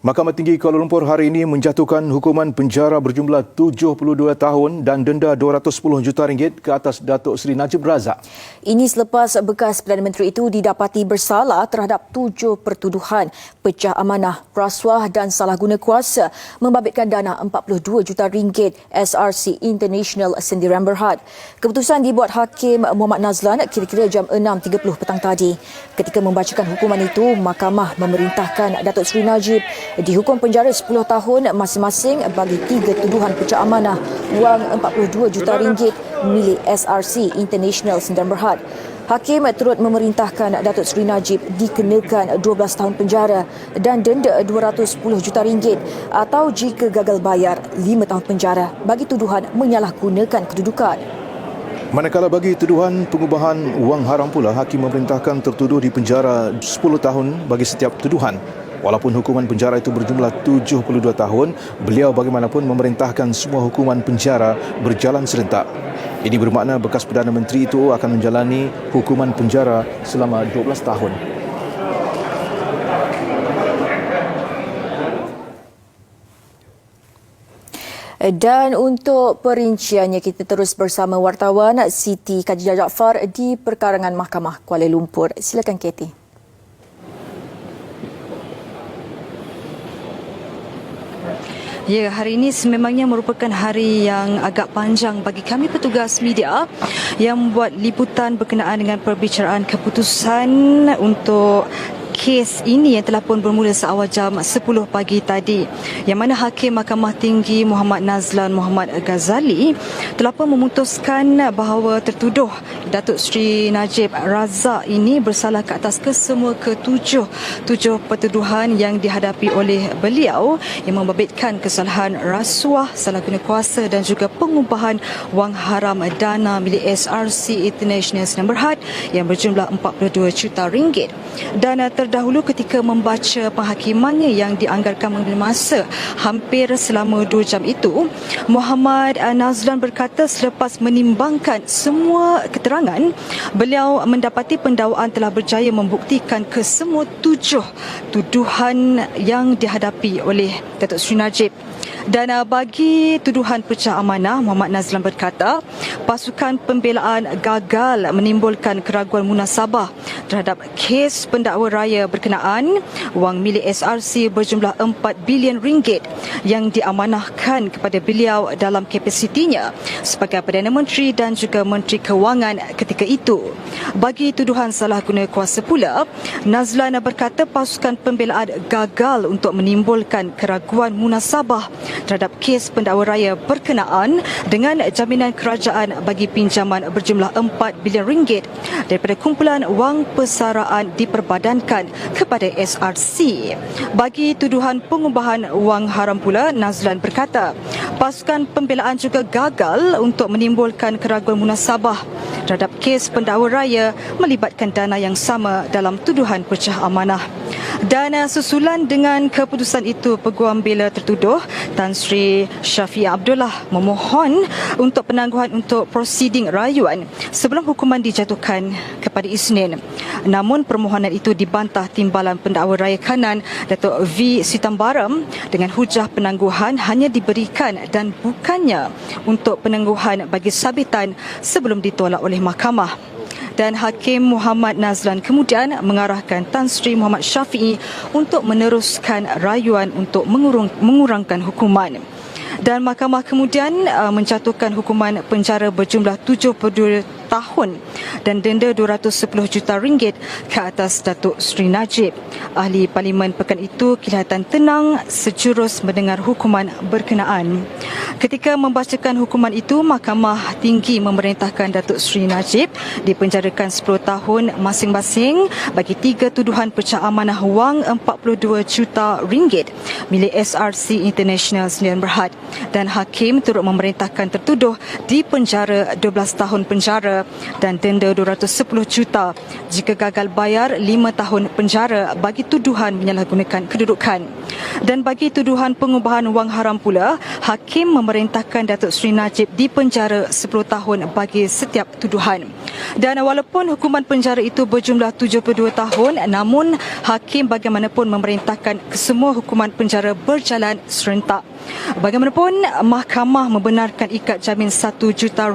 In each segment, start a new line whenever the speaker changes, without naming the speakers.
Mahkamah Tinggi Kuala Lumpur hari ini menjatuhkan hukuman penjara berjumlah 72 tahun dan denda RM210 juta ke atas Datuk Seri Najib Razak.
Ini selepas bekas Perdana Menteri itu didapati bersalah terhadap 7 pertuduhan pecah amanah, rasuah dan salah guna kuasa membabitkan dana RM42 juta SRC International Sdn Bhd. Keputusan dibuat Hakim Muhammad Nazlan kira-kira jam 6.30 petang tadi. Ketika membacakan hukuman itu, Mahkamah memerintahkan Datuk Seri Najib dihukum penjara 10 tahun masing-masing bagi 3 tuduhan pecah amanah wang RM42 juta milik SRC International Sdn Bhd. Hakim turut memerintahkan Datuk Seri Najib dikenakan 12 tahun penjara dan denda RM210 juta atau jika gagal bayar 5 tahun penjara bagi tuduhan menyalahgunakan kedudukan.
Manakala bagi tuduhan pengubahan wang haram pula, Hakim memerintahkan tertuduh di penjara 10 tahun bagi setiap tuduhan. Walaupun hukuman penjara itu berjumlah 72 tahun, beliau bagaimanapun memerintahkan semua hukuman penjara berjalan serentak. Ini bermakna bekas Perdana Menteri itu akan menjalani hukuman penjara selama 12 tahun.
Dan untuk perinciannya, kita terus bersama wartawan Siti Khadijah Jaafar di Perkarangan Mahkamah Kuala Lumpur. Silakan Katie.
Ya, hari ini sememangnya merupakan hari yang agak panjang bagi kami petugas media yang membuat liputan berkenaan dengan perbicaraan keputusan untuk kes ini yang telah pun bermula seawal jam 10 pagi tadi, yang mana Hakim Mahkamah Tinggi Muhammad Nazlan Muhammad Ghazali telah pun memutuskan bahawa tertuduh Datuk Seri Najib Razak ini bersalah ke atas kesemua ketujuh pertuduhan yang dihadapi oleh beliau yang membabitkan kesalahan rasuah, salah guna kuasa dan juga pengubahan wang haram dana milik SRC International Sdn Bhd yang berjumlah RM42 juta. Dan terdahulu ketika membaca penghakimannya yang dianggarkan mengambil masa hampir selama 2 jam itu, Muhammad Nazlan berkata selepas menimbangkan semua keterangan, beliau mendapati pendakwaan telah berjaya membuktikan kesemua 7 tuduhan yang dihadapi oleh Datuk Seri Najib. Dan bagi tuduhan pecah amanah, Muhammad Nazlan berkata pasukan pembelaan gagal menimbulkan keraguan munasabah terhadap kes pendakwa raya berkenaan wang milik SRC berjumlah RM4 bilion yang diamanahkan kepada beliau dalam kapasitinya sebagai Perdana Menteri dan juga Menteri Kewangan ketika itu. Bagi tuduhan salah guna kuasa pula, Nazlan berkata pasukan pembelaan gagal untuk menimbulkan keraguan munasabah terhadap kes pendakwa raya berkenaan dengan jaminan kerajaan bagi pinjaman berjumlah RM4 bilion daripada kumpulan wang persaraan diperbadankan kepada SRC. Bagi tuduhan pengubahan wang haram pula, Nazlan berkata pasukan pembelaan juga gagal untuk menimbulkan keraguan munasabah terhadap kes pendakwa raya melibatkan dana yang sama dalam tuduhan pecah amanah. Dan susulan dengan keputusan itu, Peguam Bela tertuduh Tan Sri Syafiee Abdullah memohon untuk penangguhan untuk prosiding rayuan sebelum hukuman dijatuhkan kepada Isnin. Namun permohonan itu dibantah Timbalan Pendakwa Raya Kanan Datuk V. Sitambaram dengan hujah penangguhan hanya diberikan dan bukannya untuk penangguhan bagi sabitan sebelum ditolak oleh mahkamah. Dan Hakim Muhammad Nazlan kemudian mengarahkan Tan Sri Muhammad Syafiee untuk meneruskan rayuan untuk mengurangkan hukuman. Dan mahkamah kemudian menjatuhkan hukuman penjara berjumlah 72 tahun dan denda RM210 juta ke atas Datuk Seri Najib. Ahli Parlimen pekan itu kelihatan tenang sejurus mendengar hukuman berkenaan. Ketika membacakan hukuman itu, Mahkamah Tinggi memerintahkan Datuk Seri Najib dipenjarakan 10 tahun masing-masing bagi 3 tuduhan pecah amanah wang RM42 juta milik SRC International Sdn Bhd. Dan Hakim turut memerintahkan tertuduh dipenjara 12 tahun penjara dan denda 210 juta jika gagal bayar 5 tahun penjara bagi tuduhan menyalahgunakan kedudukan. Dan bagi tuduhan pengubahan wang haram pula, Hakim memerintahkan Datuk Seri Najib dipenjara 10 tahun bagi setiap tuduhan. Dan walaupun hukuman penjara itu berjumlah 72 tahun, namun Hakim bagaimanapun memerintahkan kesemua hukuman penjara berjalan serentak. Bagaimanapun, mahkamah membenarkan ikat jamin RM1 juta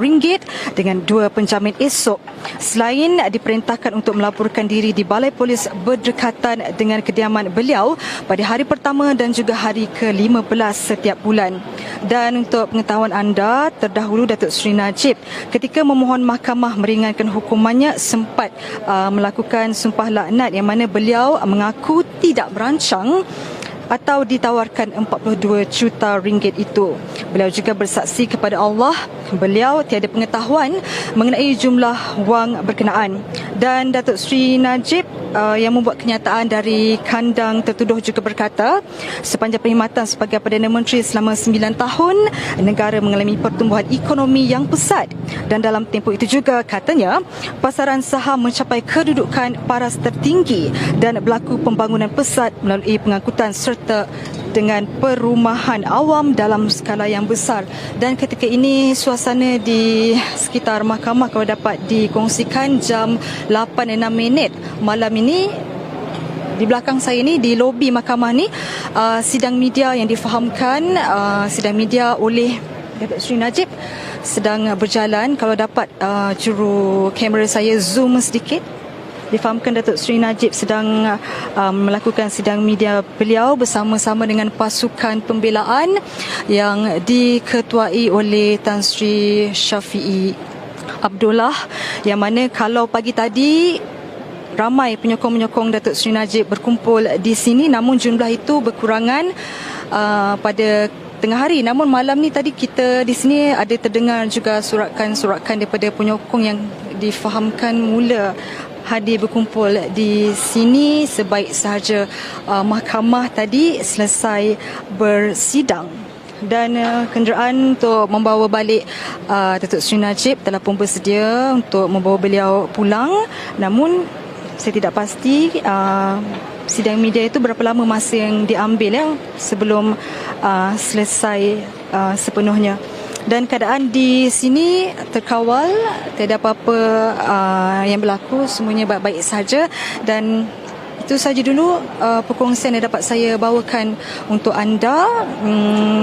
dengan 2 penjamin esok. Selain diperintahkan untuk melaporkan diri di Balai Polis berdekatan dengan kediaman beliau pada hari pertama dan juga hari ke-15 setiap bulan. Dan untuk pengetahuan anda, terdahulu Datuk Seri Najib ketika memohon mahkamah meringankan hukumannya sempat melakukan sumpah laknat yang mana beliau mengaku tidak merancang atau ditawarkan RM42 juta itu. Beliau juga bersaksi kepada Allah, beliau tiada pengetahuan mengenai jumlah wang berkenaan. Dan Datuk Seri Najib yang membuat kenyataan dari kandang tertuduh juga berkata, sepanjang perkhidmatan sebagai Perdana Menteri selama 9 tahun, negara mengalami pertumbuhan ekonomi yang pesat. Dan dalam tempoh itu juga katanya, pasaran saham mencapai kedudukan paras tertinggi dan berlaku pembangunan pesat melalui pengangkutan serta dengan perumahan awam dalam skala yang besar. Dan ketika ini suasana di sekitar mahkamah kalau dapat dikongsikan jam 8:06 malam ini, di belakang saya ni di lobi mahkamah ni sidang media yang difahamkan sidang media oleh Datuk Seri Najib sedang berjalan. Kalau dapat juru kamera saya zoom sedikit, difahamkan Datuk Seri Najib sedang melakukan sidang media beliau bersama-sama dengan pasukan pembelaan yang diketuai oleh Tan Sri Syafiee Abdullah, yang mana kalau pagi tadi ramai penyokong-penyokong Datuk Seri Najib berkumpul di sini, namun jumlah itu berkurangan pada tengah hari. Namun malam ni tadi kita di sini ada terdengar juga sorakan-sorakan daripada penyokong yang difahamkan mula hadir berkumpul di sini sebaik sahaja mahkamah tadi selesai bersidang. Dan kenderaan untuk membawa balik Datuk Seri Najib telah pun bersedia untuk membawa beliau pulang. Namun saya tidak pasti sidang media itu berapa lama masa yang diambil sebelum selesai sepenuhnya. Dan keadaan di sini terkawal, tiada apa-apa yang berlaku, semuanya baik-baik saja. Dan itu saja dulu perkongsian yang dapat saya bawakan untuk anda.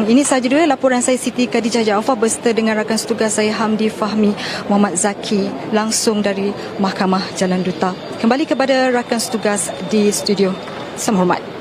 Ini saja dulu laporan saya, Siti Khadijah Jaafar berserta dengan rakan setugas saya Hamdi Fahmi Muhammad Zaki langsung dari Mahkamah Jalan Duta. Kembali kepada rakan setugas di studio. Sama hormat.